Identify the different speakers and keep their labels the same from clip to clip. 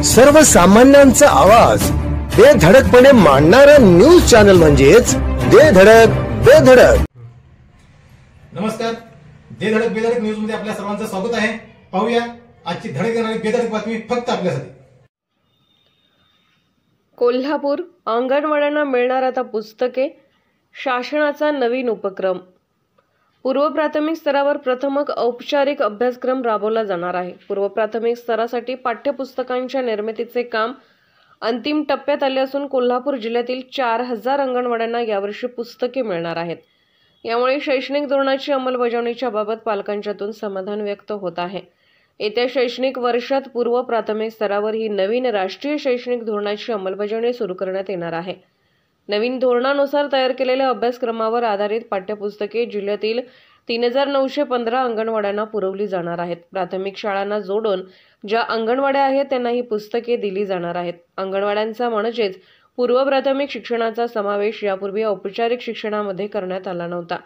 Speaker 1: सर्वसामान्यांचा आवाज बेधडकपणे मांडणारा न्यूज चॅनल म्हणजेच बेधडक बेधडक.
Speaker 2: नमस्कार, बेधडक बेधडक न्यूज मध्ये आपल्या सर्वांचं स्वागत आहे. पाहूया आजची धडक देणारी बेधडक बातमी फक्त आपल्यासाठी.
Speaker 3: कोल्हापूर अंगणवाड्यांना मिळणार आता पुस्तके, शासनाचा नवीन उपक्रम. पूर्व प्राथमिक स्तरावर प्रथमक औपचारिक अभ्यासक्रम राबवला जाणार आहे. पूर्व प्राथमिक स्तरासाठी पाठ्यपुस्तकांच्या निर्मितीचे काम अंतिम टप्प्यात आले असून कोल्हापूर जिल्ह्यातील 4000 अंगणवाड्यांना यावर्षी पुस्तके मिळणार आहेत. यामुळे शैक्षणिक धोरणाची अंमलबजावणीच्या बाबत पालकांच्यातून समाधान व्यक्त होत आहे. येत्या शैक्षणिक वर्षात पूर्व प्राथमिक स्तरावर ही नवीन राष्ट्रीय शैक्षणिक धोरणाची अंमलबजावणी सुरू करण्यात येणार आहे. नवीन धोरणानुसार तयार केलेल्या अभ्यासक्रमावर आधारित पाठ्यपुस्तके जिल्ह्यातील 3915 अंगणवाड्यांना पुरवली जाणार आहेत. प्राथमिक शाळांना जोडून ज्या अंगणवाड्या आहेत त्यांना ही पुस्तके दिली जाणार आहेत. अंगणवाड्यांचा म्हणजेच पूर्व प्राथमिक शिक्षणाचा समावेश यापूर्वी औपचारिक शिक्षणामध्ये करण्यात आला नव्हता.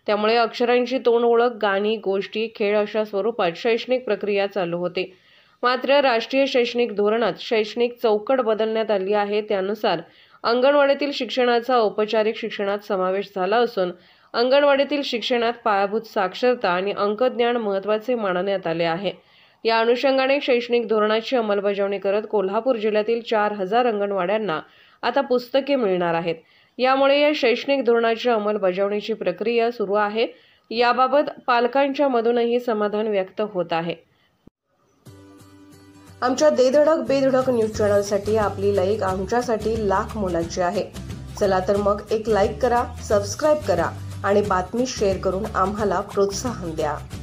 Speaker 3: त्यामुळे अक्षरांची तोंड ओळख, गाणी, गोष्टी, खेळ अशा स्वरूपात शैक्षणिक प्रक्रिया चालू होती. मात्र राष्ट्रीय शैक्षणिक धोरणात शैक्षणिक चौकट बदलण्यात आली आहे. त्यानुसार अंगणवाडीतील शिक्षणाचा औपचारिक शिक्षणात समावेश झाला असून अंगणवाडीतील शिक्षणात पायाभूत साक्षरता आणि अंकज्ञान महत्त्वाचे मानण्यात आले आहे. या अनुषंगाने शैक्षणिक धोरणाची अंमलबजावणी करत कोल्हापूर जिल्ह्यातील 4000 अंगणवाड्यांना आता पुस्तके मिळणार आहेत. यामुळे या शैक्षणिक धोरणाच्या अंमलबजावणीची प्रक्रिया सुरू आहे. याबाबत पालकांच्या मधूनही समाधान व्यक्त होत आहे. आमच्या बेधडक बेधडक न्यूज चॅनलसाठी आपली लाईक आमच्यासाठी लाख मोलाची आहे. चला तर मग एक लाईक करा, सबस्क्राईब करा आणि बातमी शेअर करून आम्हाला प्रोत्साहन द्या.